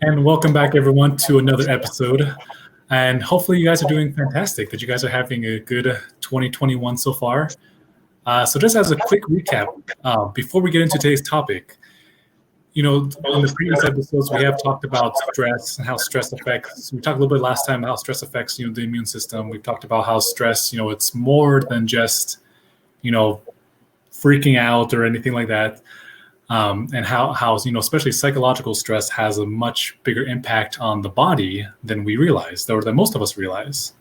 And welcome back, everyone, to another episode. And hopefully, you guys are doing fantastic, that you guys are having a good 2021 so far. Just as a quick recap, before we get into today's topic, in the previous episodes, we have talked about stress and how stress affects. We talked a little bit last time about how stress affects, the immune system. We've talked about how stress, it's more than just, you know, freaking out or anything like that. And how especially psychological stress has a much bigger impact on the body than we realize, or than most of us realize.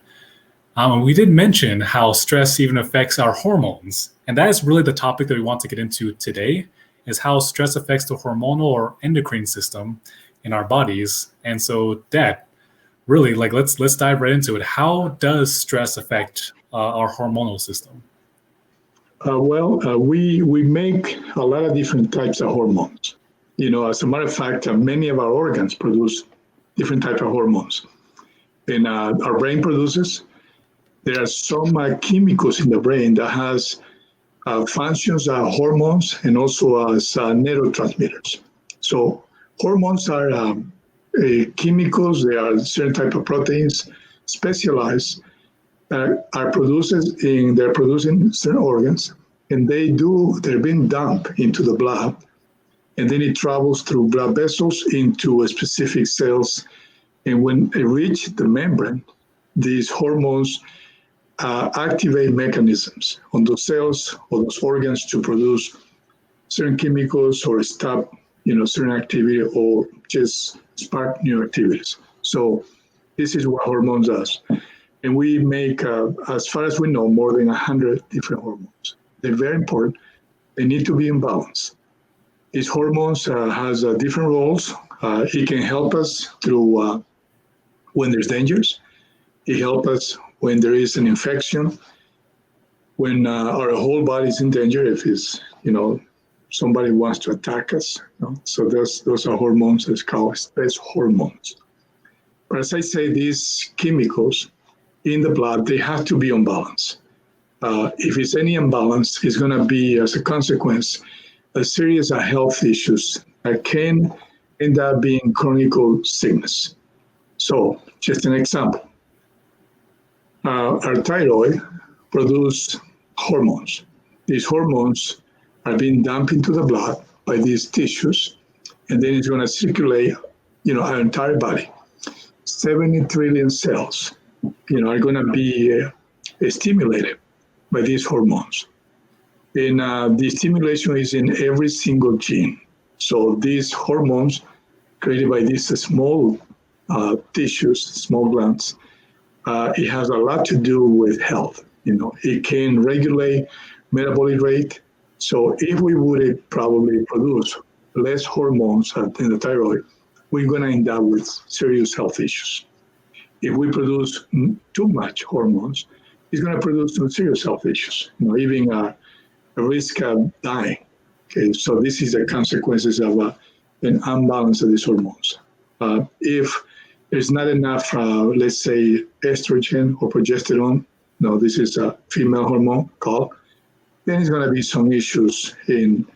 And we did mention how stress even affects our hormones, and that is really the topic that we want to get into today, is how stress affects the hormonal or endocrine system in our bodies. And so, Dad, really, let's dive right into it. How does stress affect our hormonal system? We make a lot of different types of hormones. As a matter of fact, many of our organs produce different types of hormones. And our brain produces. There are some chemicals in the brain that has functions as hormones and also as neurotransmitters. So hormones are chemicals. They are certain type of proteins specialized are they're producing certain organs, and they're being dumped into the blood, and then it travels through blood vessels into specific cells. And when they reach the membrane, these hormones activate mechanisms on those cells or those organs to produce certain chemicals or stop, certain activity or just spark new activities. So this is what hormones does. And we make, as far as we know, more than 100 different hormones. They're very important. They need to be in balance. These hormones has different roles. It can help us through when there's dangers. It helps us when there is an infection, when our whole body is in danger, if it's, somebody wants to attack us. So those are hormones. It's called stress hormones. But as I say, these chemicals in the blood, they have to be on balance. If it's any imbalance, it's going to be, as a consequence, a series of health issues that can end up being chronic sickness. So, just an example. Our thyroid produces hormones. These hormones are being dumped into the blood by these tissues, and then it's going to circulate, our entire body. 70 trillion cells are going to be stimulated by these hormones. And the stimulation is in every single gene. So these hormones created by these small tissues, small glands, it has a lot to do with health. It can regulate metabolic rate. So if we would probably produce less hormones in the thyroid, we're going to end up with serious health issues. If we produce too much hormones, it's going to produce some serious health issues, even a risk of dying. Okay, so this is the consequences of an imbalance of these hormones. If there's not enough, let's say, estrogen or progesterone, this is a female hormone called, then it's going to be some issues in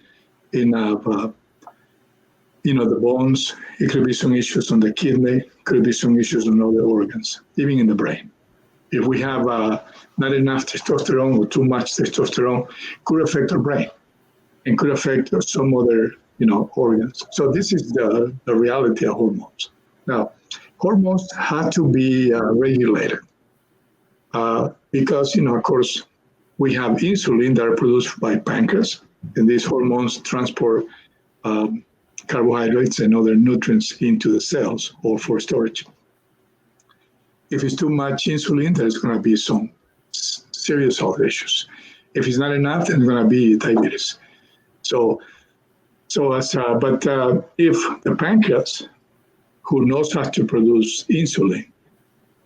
the bones. It could be some issues on the kidney, could be some issues on other organs, even in the brain. If we have not enough testosterone or too much testosterone, could affect our brain and could affect some other, organs. So this is the reality of hormones. Now, hormones have to be regulated because, of course, we have insulin that are produced by pancreas, and these hormones transport carbohydrates and other nutrients into the cells or for storage. If it's too much insulin, there's going to be some serious health issues. If it's not enough, then it's going to be diabetes. But if the pancreas, who knows how to produce insulin,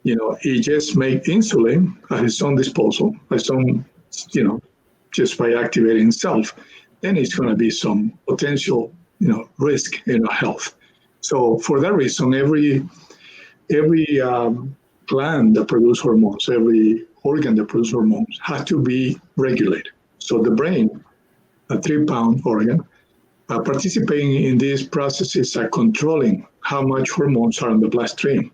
it just makes insulin at its own disposal, just by activating itself, then it's going to be some potential risk in our health. So for that reason, every gland that produces hormones, every organ that produces hormones has to be regulated. So the brain, a 3-pound organ, participating in these processes are controlling how much hormones are in the bloodstream,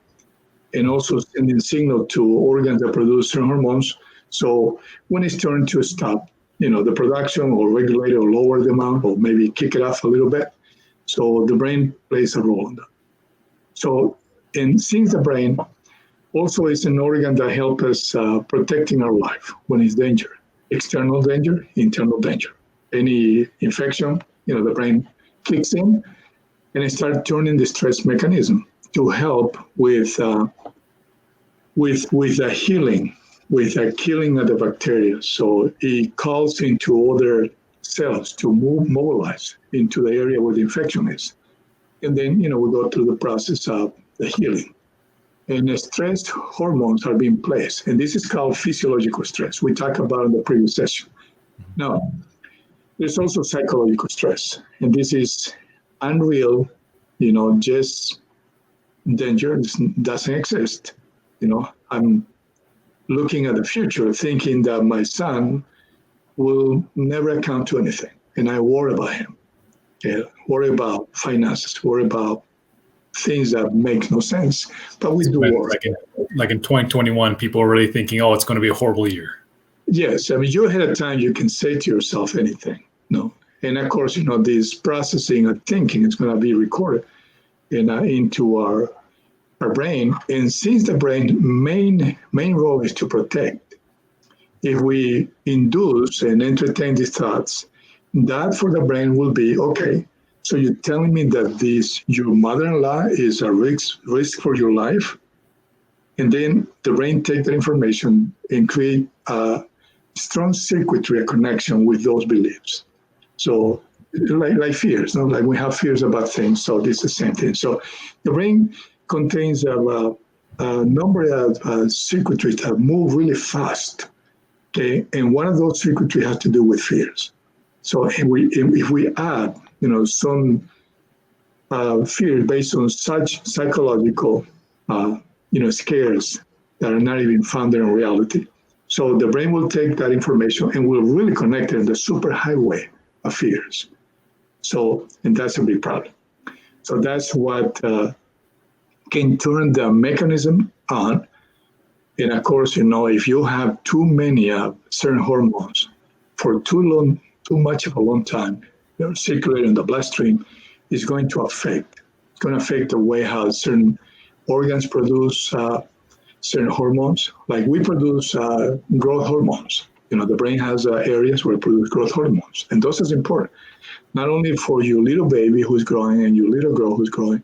and also sending signal to organs that produce certain hormones. So when it's turned to stop, the production, or regulate or lower the amount, or maybe kick it off a little bit. So the brain plays a role in that. So, and since the brain also is an organ that helps us protecting our life when it's danger, external danger, internal danger. Any infection, the brain kicks in and it starts turning the stress mechanism to help with a healing, with a killing of the bacteria. So it calls into other cells to mobilize into the area where the infection is. And then, we go through the process of the healing. And the stress hormones are being placed. And this is called physiological stress. We talked about in the previous session. Now, there's also psychological stress. And this is unreal, just danger doesn't exist. I'm looking at the future thinking that my son will never account to anything. And I worry about him. Okay? Worry about finances, worry about things that make no sense. But we do worry. Like in 2021, people are really thinking, oh, it's going to be a horrible year. Yes. I mean, you ahead of time, you can say to yourself anything. No. And of course, this processing of thinking is going to be recorded into our brain. And since the brain main role is to protect, if we induce and entertain these thoughts, that for the brain will be, okay, so you're telling me that your mother-in-law is a risk for your life? And then the brain takes that information and create a strong circuitry, a connection with those beliefs. So like fears, like we have fears about things, so this is the same thing. So the brain contains a number of circuitries that move really fast, okay? And one of those circuitry has to do with fears. So if we add, some fear based on such psychological, scares that are not even founded in reality. So the brain will take that information and will really connect it in the superhighway of fears. So, and that's a big problem. So that's what can turn the mechanism on. And of course, if you have too many certain hormones for too much of a long time, circulating in the bloodstream, is going to affect the way how certain organs produce certain hormones. Like we produce growth hormones. The brain has areas where it produces growth hormones. And those is important, not only for your little baby who's growing and your little girl who's growing,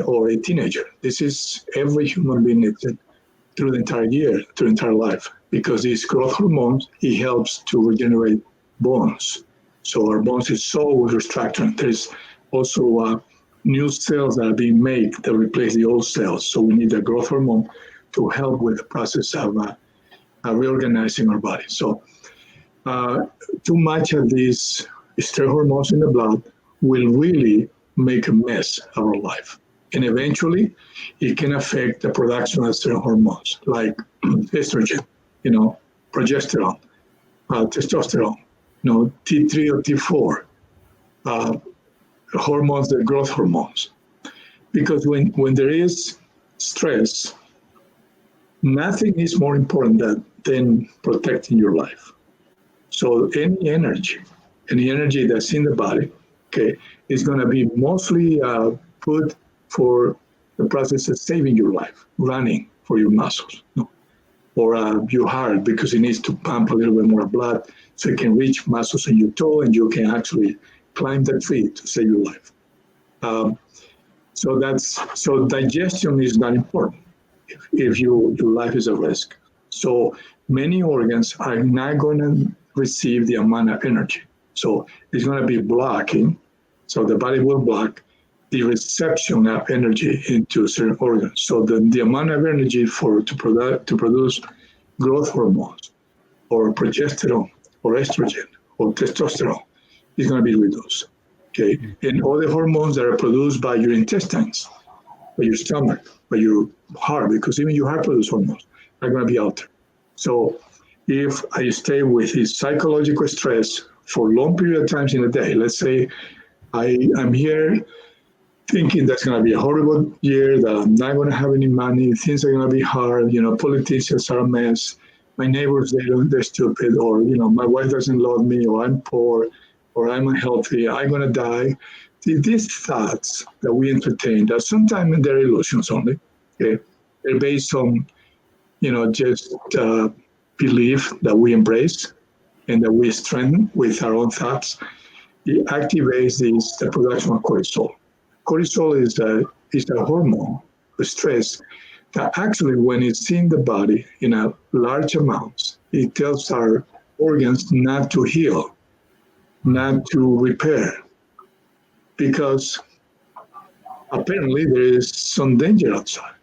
or a teenager. This is every human being needs it through the entire year, through the entire life, because these growth hormones, it helps to regenerate bones. So our bones is so restructured. There's also new cells that are being made that replace the old cells. So we need the growth hormone to help with the process of reorganizing our body. So too much of these stress hormones in the blood will really make a mess of our life. And eventually, it can affect the production of certain hormones like estrogen, progesterone, testosterone, T3 or T4, hormones, the growth hormones. Because when there is stress, nothing is more important than protecting your life. So any energy that's in the body, okay, is going to be mostly put for the process of saving your life, running for your muscles, or your heart, because it needs to pump a little bit more blood so it can reach muscles in your toe and you can actually climb that tree to save your life. So digestion is not important if your life is at risk. So many organs are not going to receive the amount of energy. So it's going to be blocking. So the body will block the reception of energy into certain organs. So the amount of energy to produce growth hormones or progesterone or estrogen or testosterone is going to be reduced. Okay, and all the hormones that are produced by your intestines, by your stomach, by your heart, because even your heart produces hormones, are going to be altered. So if I stay with this psychological stress for a long period of times in a day, let's say I'm here thinking that's going to be a horrible year, that I'm not going to have any money, things are going to be hard, politicians are a mess, my neighbors, they're stupid, or, my wife doesn't love me, or I'm poor, or I'm unhealthy, I'm going to die. These thoughts that we entertain, that sometimes they're illusions only, okay? They're based on, just belief that we embrace and that we strengthen with our own thoughts. It activates the production of cortisol. Cortisol is a hormone of stress that actually, when it's in the body in a large amounts, it tells our organs not to heal, not to repair, because apparently there is some danger outside.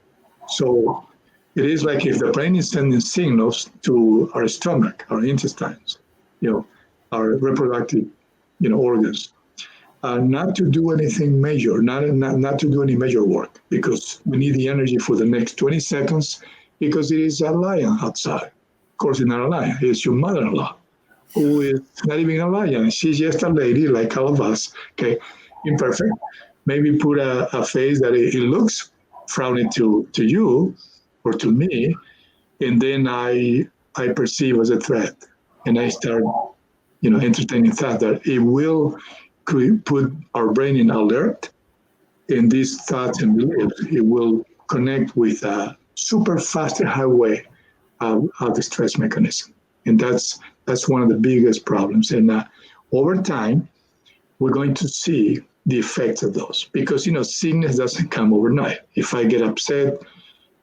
So it is like if the brain is sending signals to our stomach, our intestines, our reproductive, organs, not to do anything major, not to do any major work, because we need the energy for the next 20 seconds, because it is a lion outside. Of course, it's not a lion, it's your mother-in-law, who is not even a lion. She's just a lady like all of us, okay, imperfect. Maybe put a face that it looks frowning to you or to me, and then I perceive as a threat, and I start, entertaining thought that it will put our brain in alert, and these thoughts and beliefs, it will connect with a super fast highway of the stress mechanism, and that's one of the biggest problems. And over time, we're going to see the effects of those, because sickness doesn't come overnight. If I get upset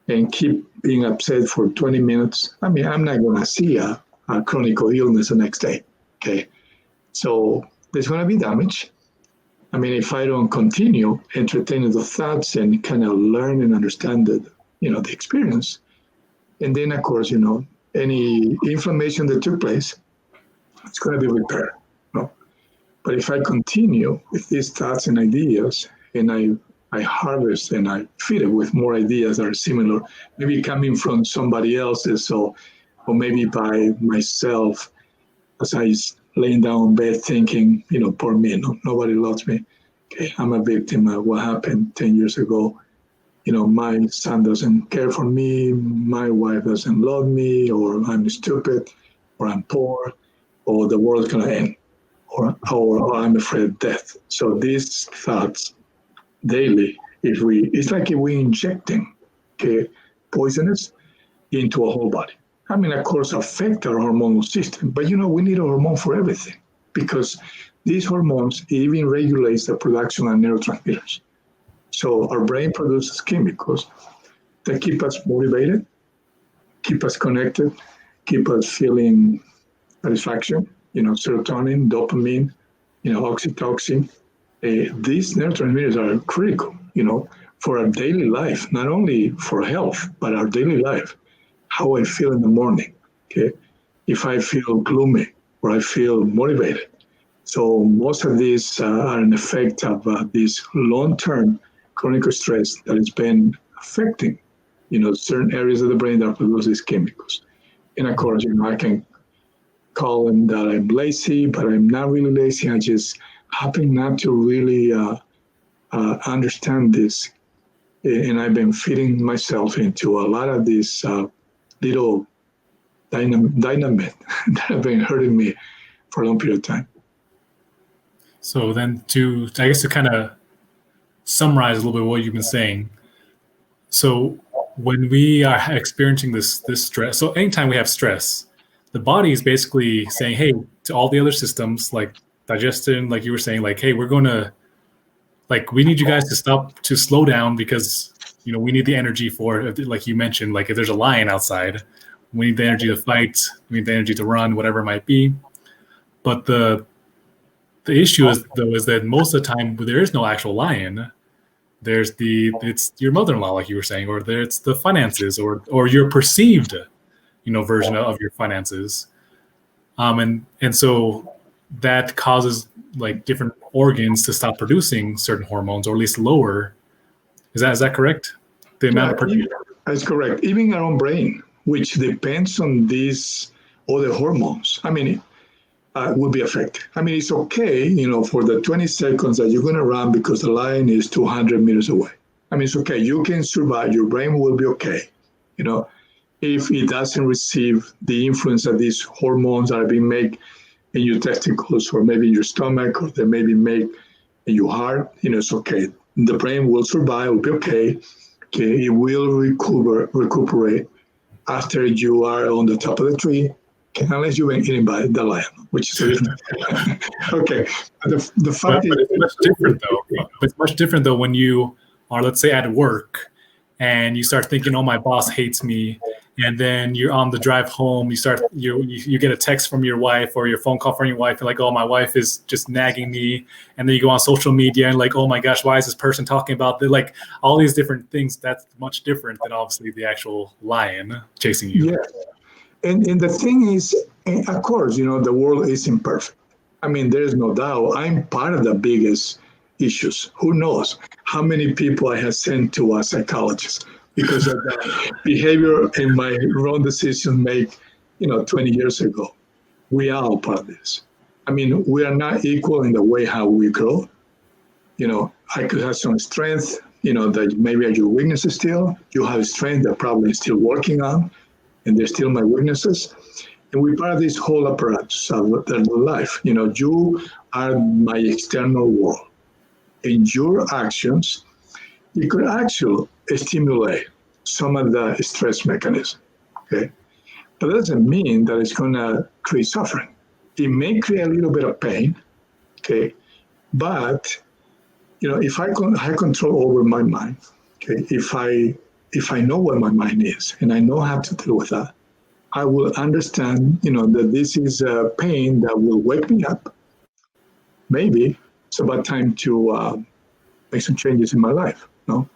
and keep being upset for 20 minutes, I'm not going to see a chronic illness the next day. Okay, so there's going to be damage. If I don't continue entertaining the thoughts and kind of learn and understand the experience, and then of course, any inflammation that took place, it's going to be repaired. But if I continue with these thoughts and ideas, and I harvest and I feed it with more ideas that are similar, maybe coming from somebody else's, or maybe by myself, as I laying down in bed thinking, poor me, nobody loves me. Okay, I'm a victim of what happened 10 years ago. My son doesn't care for me, my wife doesn't love me, or I'm stupid, or I'm poor, or the world's gonna end, or I'm afraid of death. So these thoughts daily, it's like if we're injecting, okay, poisonous into a whole body. Of course, affect our hormonal system, but we need a hormone for everything, because these hormones even regulates the production of neurotransmitters. So our brain produces chemicals that keep us motivated, keep us connected, keep us feeling satisfaction, serotonin, dopamine, oxytocin. These neurotransmitters are critical, for our daily life, not only for health, but our daily life. How I feel in the morning, okay? If I feel gloomy or I feel motivated. So most of these are an effect of this long-term chronic stress that has been affecting, certain areas of the brain that produce these chemicals. And of course, I can call them that I'm lazy, but I'm not really lazy. I just happen not to really understand this. And I've been feeding myself into a lot of these little dynamite that have been hurting me for a long period of time. So then to kind of summarize a little bit what you've been saying. So when we are experiencing this stress, so anytime we have stress, the body is basically saying, hey, to all the other systems like digestion, like you were saying, like, hey, we're going to, like, we need you guys to slow down, because we need the energy for, like you mentioned, like if there's a lion outside, we need the energy to fight, we need the energy to run, whatever it might be. But the issue is that most of the time there is no actual lion. It's your mother-in-law, like you were saying, or it's the finances, or your perceived, version of your finances. And so that causes like different organs to stop producing certain hormones, or at least lower. Is that correct? The amount of that's correct. Even our own brain, which depends on these other hormones. will be affected. I mean, it's okay, for the 20 seconds that you're going to run because the lion is 200 meters away. I mean, it's okay. You can survive. Your brain will be okay. If it doesn't receive the influence that these hormones are being made in your testicles or maybe in your stomach or they may be made in your heart, it's okay. The brain will survive, will be okay. Okay, it will recuperate after you are on the top of the tree, unless you've been eaten by the lion, which is a different. Okay, the fact is, it's much different though. It's much different though when you are, let's say, at work, and you start thinking, "Oh, my boss hates me," and then you're on the drive home. You get a text from your wife or your phone call from your wife, and like, "Oh, my wife is just nagging me," and then you go on social media and like, "Oh my gosh, why is this person talking about this?" Like all these different things. That's much different than obviously the actual lion chasing you. yeah. And the thing is, of course, the world is imperfect. I mean, there's no doubt. I'm part of the biggest issues. Who knows how many people I have sent to a psychologist because of the behavior and my wrong decision made, 20 years ago. We are all part of this. I mean, we are not equal in the way how we grow. I could have some strength, that maybe are your weaknesses still. You have strength that probably is still working on, and they're still my weaknesses. And we're part of this whole apparatus of life. You are my external world. And your actions, you could actually stimulate some of the stress mechanism. Okay. But that doesn't mean that it's going to create suffering. It may create a little bit of pain. Okay. But, if I have control over my mind, okay, if I know what my mind is and I know how to deal with that, I will understand, that this is a pain that will wake me up. Maybe it's about time to make some changes in my life. No.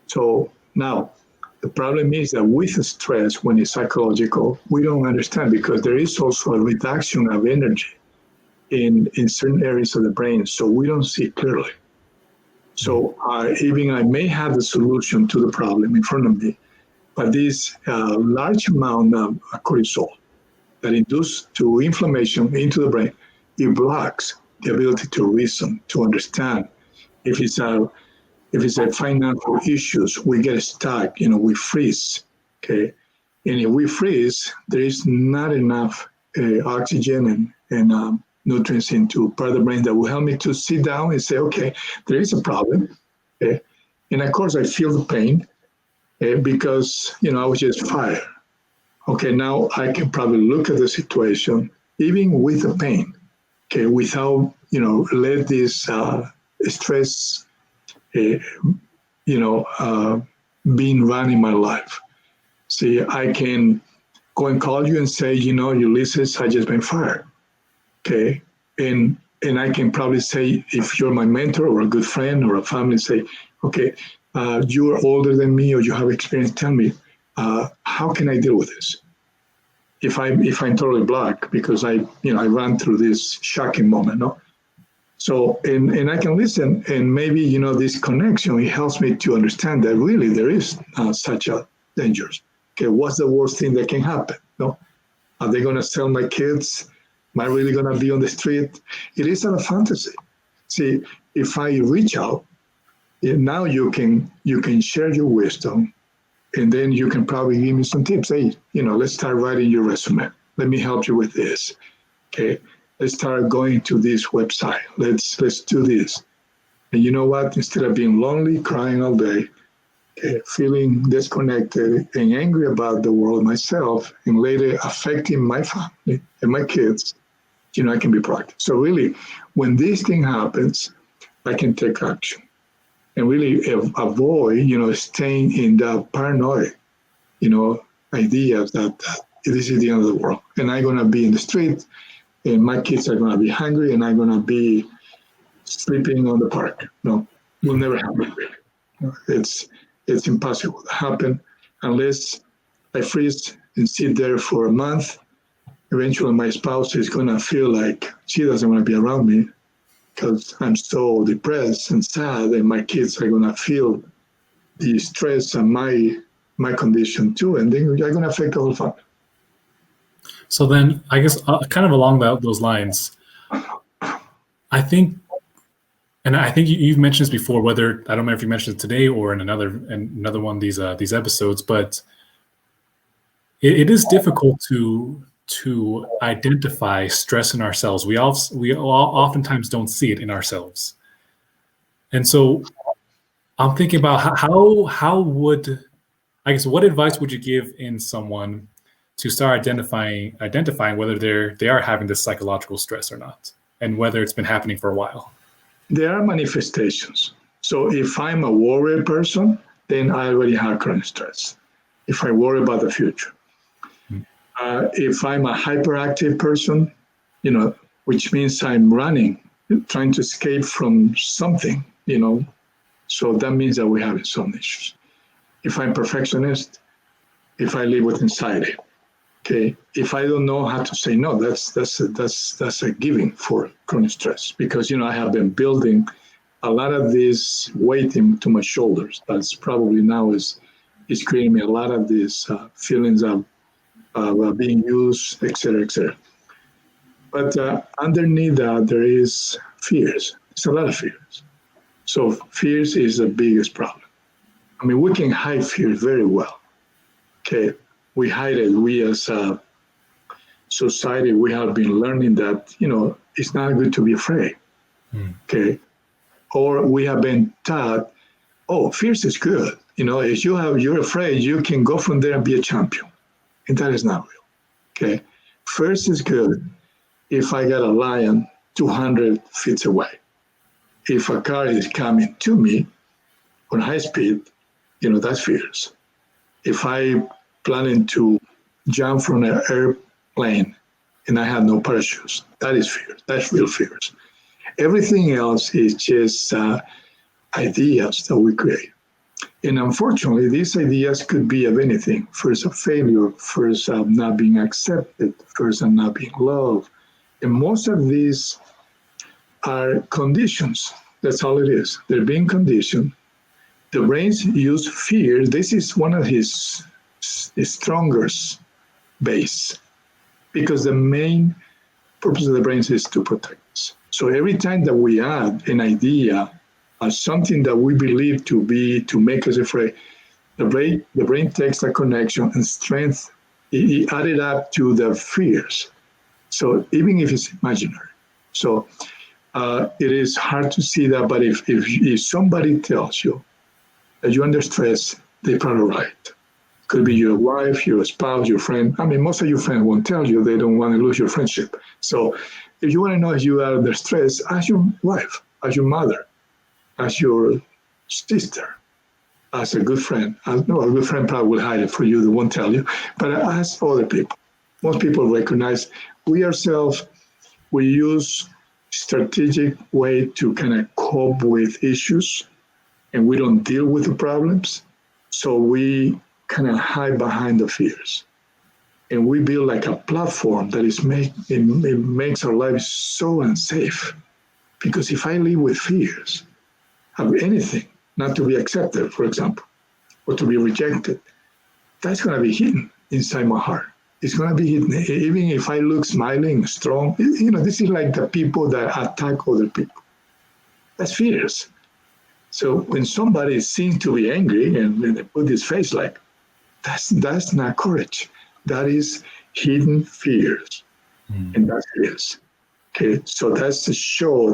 So now the problem is that with the stress, when it's psychological, we don't understand because there is also a reduction of energy in certain areas of the brain, so we don't see clearly. So even I may have the solution to the problem in front of me, but this large amount of cortisol that induces to inflammation into the brain, it blocks the ability to reason, to understand. If it's a financial issues, we get stuck, we freeze, okay? And if we freeze, there is not enough oxygen and nutrients into part of the brain that will help me to sit down and say, okay, there is a problem. Okay? And of course, I feel the pain because, I was just fired. Okay, now I can probably look at the situation, even with the pain, okay, without, let this stress, being run in my life. See, I can go and call you and say, Ulysses, I just been fired. Okay. And I can probably say, if you're my mentor or a good friend or a family, say, okay, you are older than me or you have experience, tell me, how can I deal with this? If I'm totally black, because I ran through this shocking moment, no? So, and I can listen, and maybe, this connection, it helps me to understand that really there is such a danger. Okay, what's the worst thing that can happen? No? Are they going to sell my kids? Am I really going to be on the street? It is not a fantasy. See, if I reach out, now you can share your wisdom, and then you can probably give me some tips. Hey, let's start writing your resume. Let me help you with this. Okay. Let's start going to this website. Let's do this. And you know what? Instead of being lonely, crying all day, feeling disconnected and angry about the world myself, and later affecting my family and my kids, I can be proactive. So really, when this thing happens, I can take action and really avoid, staying in the paranoid, ideas that this is the end of the world. And I'm going to be in the street, and my kids are going to be hungry, and I'm going to be sleeping on the park. No, will never happen. It's impossible to happen unless I freeze and sit there for a month. Eventually, my spouse is going to feel like she doesn't want to be around me because I'm so depressed and sad, and my kids are going to feel the stress and my condition too, and then they're going to affect the whole family. So then, I guess, kind of along those lines, I think, and I think you've mentioned this before. Whether I don't know if you mentioned it today or in another one of these episodes, but it is difficult to identify stress in ourselves. We all oftentimes don't see it in ourselves, and so I'm thinking about how would, I guess, what advice would you give in someone to start identifying whether they are having this psychological stress or not, and whether it's been happening for a while? There are manifestations. So if I'm a worried person, then I already have chronic stress. If I worry about the future, if I'm a hyperactive person, which means I'm running, trying to escape from something, so that means that we have some issues. If I'm perfectionist, if I live with anxiety, okay, if I don't know how to say no, that's a giving for chronic stress, because I have been building a lot of this weight into my shoulders. That's probably now is creating me a lot of these feelings of being used, etc., etc. But underneath that, there is fears. It's a lot of fears. So fears is the biggest problem. I mean, we can hide fear very well. Okay, we hide it. We as a society, we have been learning that it's not good to be afraid. Okay, or we have been taught, oh, fears is good. If you're afraid, you can go from there and be a champion, and that is not real. Okay, first is good. If I got a lion 200 feet away, if a car is coming to me on high speed, that's fears. If I planning to jump from an airplane and I have no parachutes, that is fear. That's real fears. Everything else is just ideas that we create. And unfortunately, these ideas could be of anything. First, of failure, first, of not being accepted, first, of not being loved. And most of these are conditions. That's all it is. They're being conditioned. The brains use fear. This is one of his strongest base, because the main purpose of the brains is to protect us. So every time that we add an idea as something that we believe to make us afraid, the brain takes that connection and strength, it add it up to the fears. So even if it's imaginary. So it is hard to see that, but if somebody tells you that you're under stress, they're probably right. Could be your wife, your spouse, your friend. I mean, most of your friends won't tell you. They don't want to lose your friendship. So if you want to know if you are under stress, ask your wife, ask your mother, ask your sister, ask a good friend. No, a good friend probably will hide it for you. They won't tell you. But ask other people. Most people recognize we ourselves, we use strategic way to kind of cope with issues, and we don't deal with the problems. So we kind of hide behind the fears. And we build like a platform that it makes our lives so unsafe. Because if I live with fears of anything, not to be accepted, for example, or to be rejected, that's going to be hidden inside my heart. It's going to be hidden. Even if I look smiling, strong, this is like the people that attack other people. That's fears. So when somebody seems to be angry and they put this face like, that's not courage. That is hidden fears. And that's fears. Okay, so that's the show.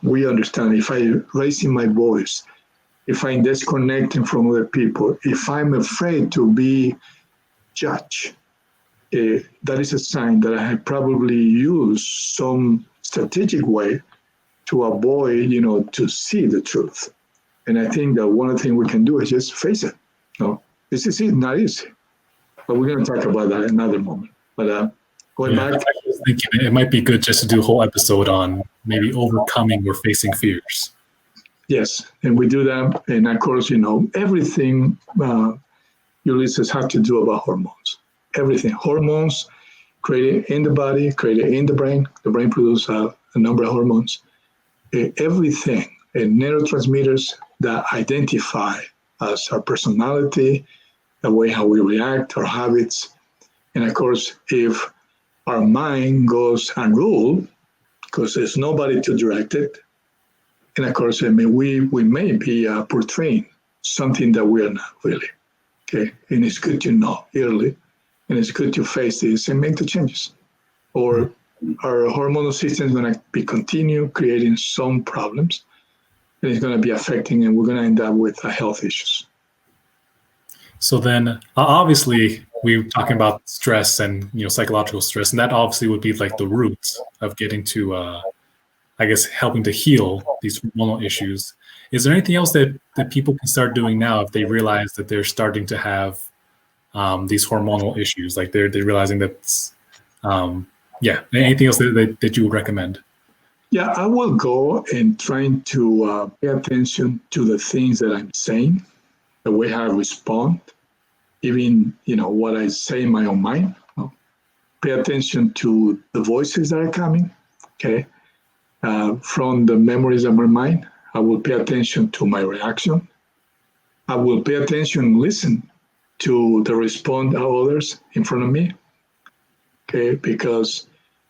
We understand. If I raising my voice, if I'm disconnecting from other people, if I'm afraid to be judged, that is a sign that I have probably used some strategic way to avoid, to see the truth. And I think that one of the things we can do is just face it. This is not easy. But we're going to talk about that another moment. But going back, I was thinking it might be good just to do a whole episode on maybe overcoming or facing fears. Yes, and we do that. And of course, everything Ulysses have to do about hormones. Everything. Hormones created in the body, created in the brain. The brain produces a number of hormones. Everything, and neurotransmitters that identify as our personality, the way how we react, our habits. And of course, if our mind goes unruled because there's nobody to direct it. And of course, I mean, we may be portraying something that we are not really. Okay. And it's good to know early, and it's good to face this and make the changes. Or our hormonal system is going to be continue creating some problems, and it's going to be affecting, and we're going to end up with health issues. So then, obviously, we're talking about stress and psychological stress, and that obviously would be like the root of getting to, I guess, helping to heal these hormonal issues. Is there anything else that people can start doing now if they realize that they're starting to have these hormonal issues? Like they're realizing that, anything else that you would recommend? Yeah, I will go and trying to pay attention to the things that I'm saying, the way I respond, even what I say in my own mind. Pay attention to the voices that are coming. Okay, from the memories of my mind, I will pay attention to my reaction. I will pay attention and listen to the response of others in front of me. Okay, because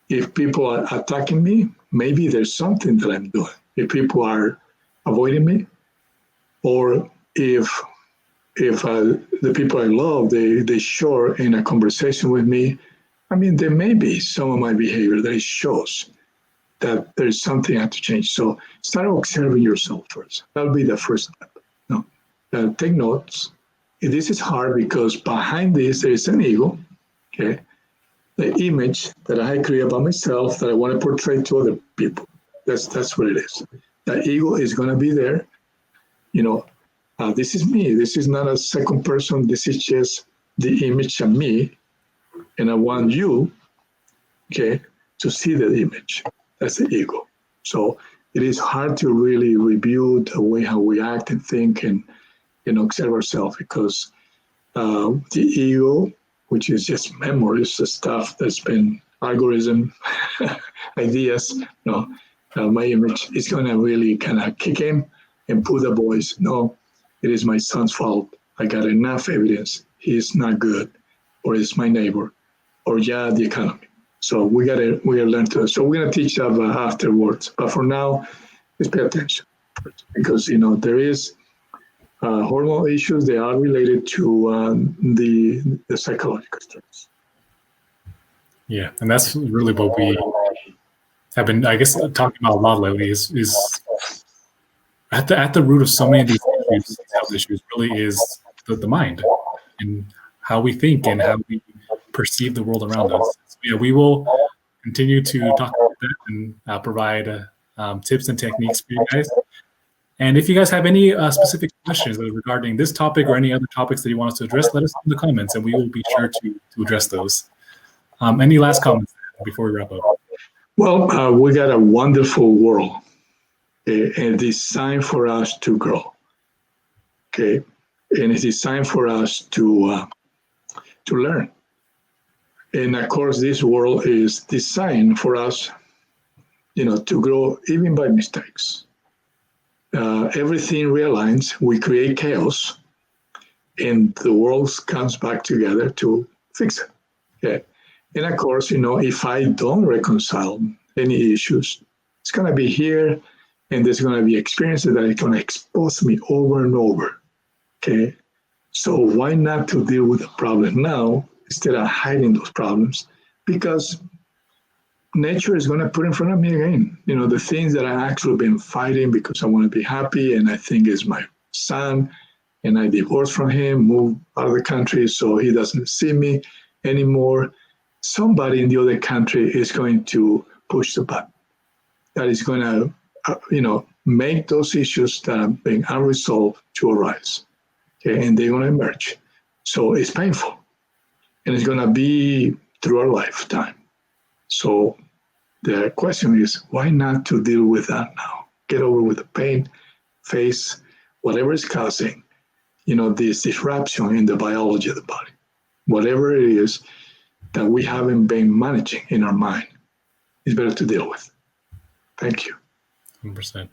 if people are attacking me, maybe there's something that I'm doing. If people are avoiding me, or if the people I love, they share in a conversation with me, I mean, there may be some of my behavior that it shows that there's something I have to change. So start observing yourself first. That'll be the first step. Take notes. This is hard because behind this, there is an ego, okay? The image that I create about myself that I want to portray to other people. That's what it is. The ego is going to be there. This is me. This is not a second person. This is just the image of me. And I want you, okay, to see the image. That's the ego. So it is hard to really review the way how we act and think and observe ourselves, because the ego, which is just memories, the stuff that's been algorithm ideas, my image is going to really kind of kick in and put the voice. No, it is my son's fault. I got enough evidence. He's not good, or it's my neighbor, or the economy. So we gotta learn to. So we're gonna teach that afterwards. But for now, just pay attention, because there is hormonal issues. They are related to the psychological stress. Yeah, and that's really what we have been, I guess, talking about a lot lately. Is at the root of so many of these health issues really is the mind and how we think and how we perceive the world around us. So, we will continue to talk about that and provide tips and techniques for you guys. And if you guys have any specific questions regarding this topic or any other topics that you want us to address, let us know in the comments, and we will be sure to address those. Any last comments before we wrap up? Well, we got a wonderful world, and designed for us to grow. Okay, and it's designed for us to learn. And of course, this world is designed for us, to grow even by mistakes. Everything realigns, we create chaos, and the world comes back together to fix it. Okay. And of course, if I don't reconcile any issues, it's going to be here, and there's going to be experiences that are going to expose me over and over. Okay. So why not to deal with the problem now instead of hiding those problems? Because nature is going to put in front of me again, the things that I actually been fighting because I want to be happy, and I think is my son, and I divorced from him, moved out of the country so he doesn't see me anymore. Somebody in the other country is going to push the button that is going to, make those issues that are being unresolved to arise. Okay, and they're going to emerge. So it's painful, and it's going to be through our lifetime. So the question is, why not to deal with that now? Get over with the pain, face whatever is causing, this disruption in the biology of the body. Whatever it is that we haven't been managing in our mind, it's better to deal with. Thank you. 100%.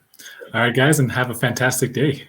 All right, guys, and have a fantastic day.